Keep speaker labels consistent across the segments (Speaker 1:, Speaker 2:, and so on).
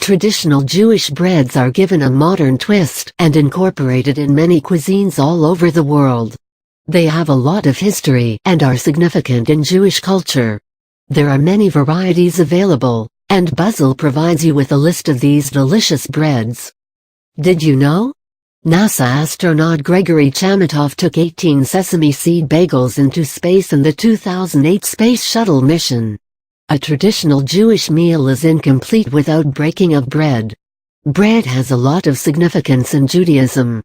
Speaker 1: Traditional Jewish breads are given a modern twist and incorporated in many cuisines all over the world. They have a lot of history and are significant in Jewish culture. There are many varieties available, and Bazel provides you with a list of these delicious breads. Did you know? NASA astronaut Gregory Chamitov took 18 sesame seed bagels into space in the 2008 Space Shuttle mission. A traditional Jewish meal is incomplete without breaking of bread. Bread has a lot of significance in Judaism.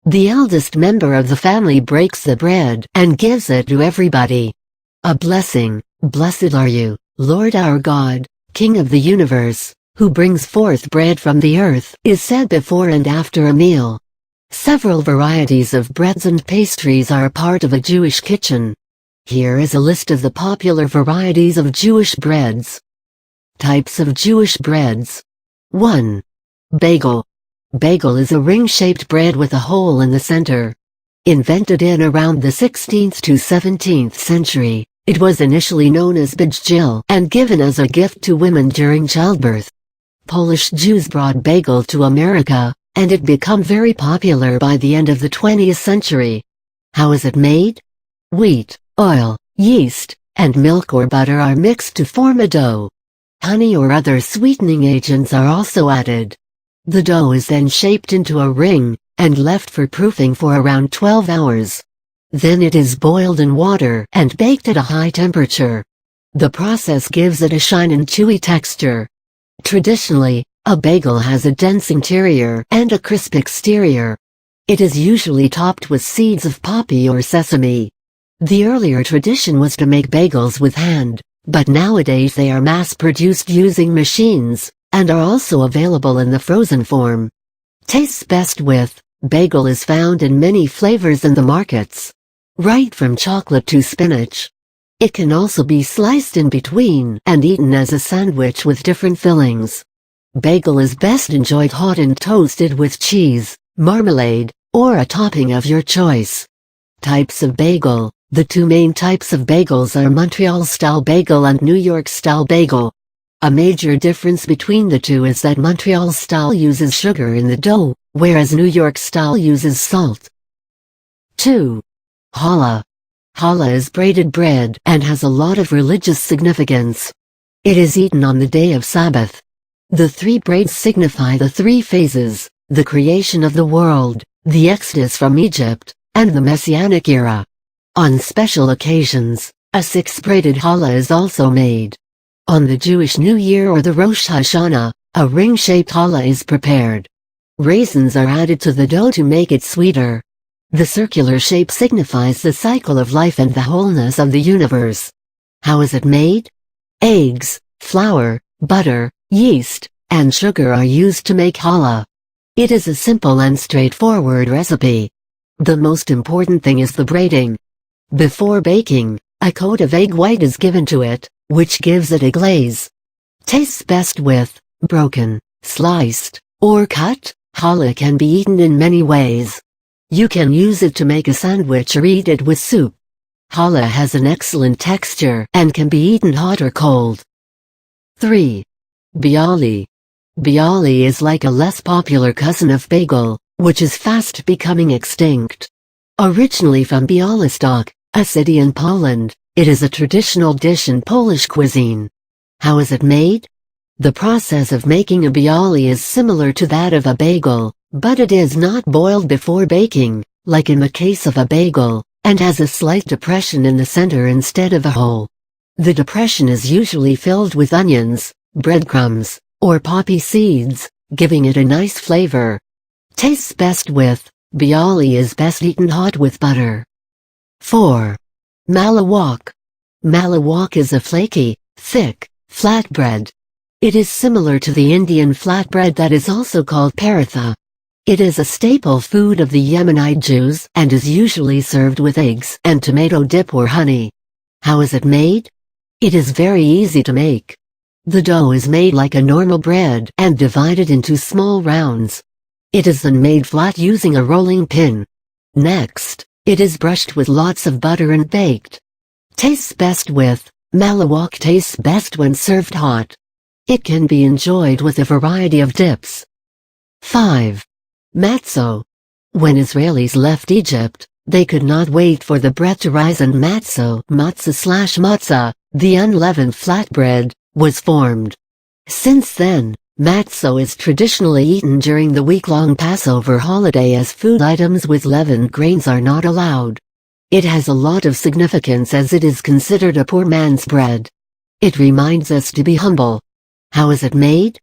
Speaker 1: The eldest member of the family breaks the bread and gives it to everybody. A blessing, blessed are you, Lord our God, King of the universe, who brings forth bread from the earth, is said before and after a meal. Several varieties of breads and pastries are a part of a Jewish kitchen. Here is a list of the popular varieties of Jewish breads. Types of Jewish breads. 1. Bagel. Bagel is a ring-shaped bread with a hole in the center. Invented in around the 16th to 17th century, it was initially known as Bagel and given as a gift to women during childbirth. Polish Jews brought bagel to America, and it became very popular by the end of the 20th century. How is it made? Wheat, oil, yeast, and milk or butter are mixed to form a dough. Honey or other sweetening agents are also added. The dough is then shaped into a ring, and left for proofing for around 12 hours. Then it is boiled in water and baked at a high temperature. The process gives it a shine and chewy texture. Traditionally, a bagel has a dense interior and a crisp exterior. It is usually topped with seeds of poppy or sesame. The earlier tradition was to make bagels with hand, but nowadays they are mass-produced using machines, and are also available in the frozen form. Tastes best with. Bagel is found in many flavors in the markets. Right from chocolate to spinach. It can also be sliced in between and eaten as a sandwich with different fillings. Bagel is best enjoyed hot and toasted with cheese, marmalade, or a topping of your choice. Types of bagel. The two main types of bagels are Montreal-style bagel and New York-style bagel. A major difference between the two is that Montreal-style uses sugar in the dough, whereas New York-style uses salt. 2. Challah. Challah is braided bread and has a lot of religious significance. It is eaten on the day of Sabbath. The three braids signify the three phases: the creation of the world, the exodus from Egypt, and the Messianic era. On special occasions, a six-braided challah is also made. On the Jewish New Year or the Rosh Hashanah, a ring-shaped challah is prepared. Raisins are added to the dough to make it sweeter. The circular shape signifies the cycle of life and the wholeness of the universe. How is it made? Eggs, flour, butter, yeast, and sugar are used to make challah. It is a simple and straightforward recipe. The most important thing is the braiding. Before baking, a coat of egg white is given to it, which gives it a glaze. Tastes best with broken, sliced, or cut. Challah can be eaten in many ways. You can use it to make a sandwich or eat it with soup. Challah has an excellent texture and can be eaten hot or cold. 3. Bialy. Bialy is like a less popular cousin of bagel, which is fast becoming extinct. Originally from Białystok, a city in Poland, it is a traditional dish in Polish cuisine. How is it made? The process of making a bialy is similar to that of a bagel, but it is not boiled before baking, like in the case of a bagel, and has a slight depression in the center instead of a hole. The depression is usually filled with onions, breadcrumbs, or poppy seeds, giving it a nice flavor. Tastes best with. Bialy is best eaten hot with butter. 4. Malawach. Malawach is a flaky, thick, flatbread. It is similar to the Indian flatbread that is also called paratha. It is a staple food of the Yemenite Jews and is usually served with eggs and tomato dip or honey. How is it made? It is very easy to make. The dough is made like a normal bread and divided into small rounds. It is then made flat using a rolling pin. Next, it is brushed with lots of butter and baked. Tastes best with. Malawach tastes best when served hot. It can be enjoyed with a variety of dips. 5. Matzo. When Israelis left Egypt, they could not wait for the bread to rise, and matzah/matzah, the unleavened flatbread, was formed. Since then, matzo is traditionally eaten during the week-long Passover holiday, as food items with leavened grains are not allowed. It has a lot of significance as it is considered a poor man's bread. It reminds us to be humble. How is it made?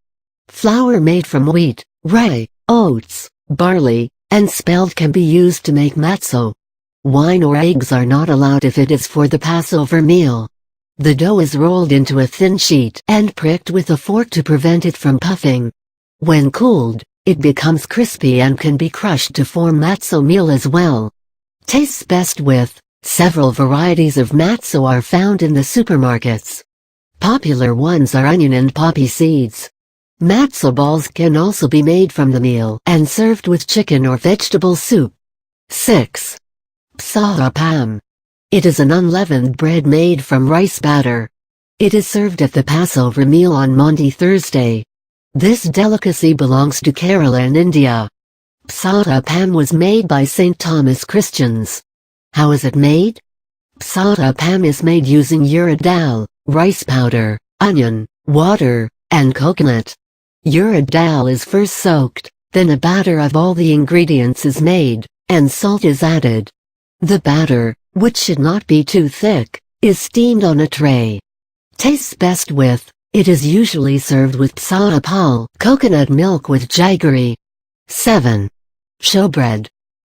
Speaker 1: Flour made from wheat, rye, oats, barley, and spelt can be used to make matzo. Wine or eggs are not allowed if it is for the Passover meal. The dough is rolled into a thin sheet and pricked with a fork to prevent it from puffing. When cooled, it becomes crispy and can be crushed to form matzo meal as well. Tastes best with. Several varieties of matzo are found in the supermarkets. Popular ones are onion and poppy seeds. Matzo balls can also be made from the meal and served with chicken or vegetable soup. 6. Pam. It is an unleavened bread made from rice batter. It is served at the Passover meal on Maundy Thursday. This delicacy belongs to Kerala in India. Pam was made by St. Thomas Christians. How is it made? Pam is made using urad dal, rice powder, onion, water, and coconut. Urad dal is first soaked, then a batter of all the ingredients is made, and salt is added. The batter, which should not be too thick, is steamed on a tray. Tastes best with. It is usually served with pal, coconut milk with jaggery. 7. Showbread.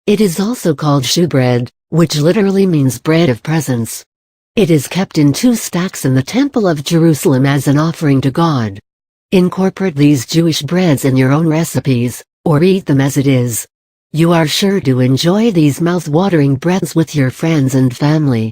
Speaker 1: It is also called shewbread, which literally means bread of presence. It is kept in 2 stacks in the Temple of Jerusalem as an offering to God. Incorporate these Jewish breads in your own recipes, or eat them as it is. You are sure to enjoy these mouth-watering breads with your friends and family.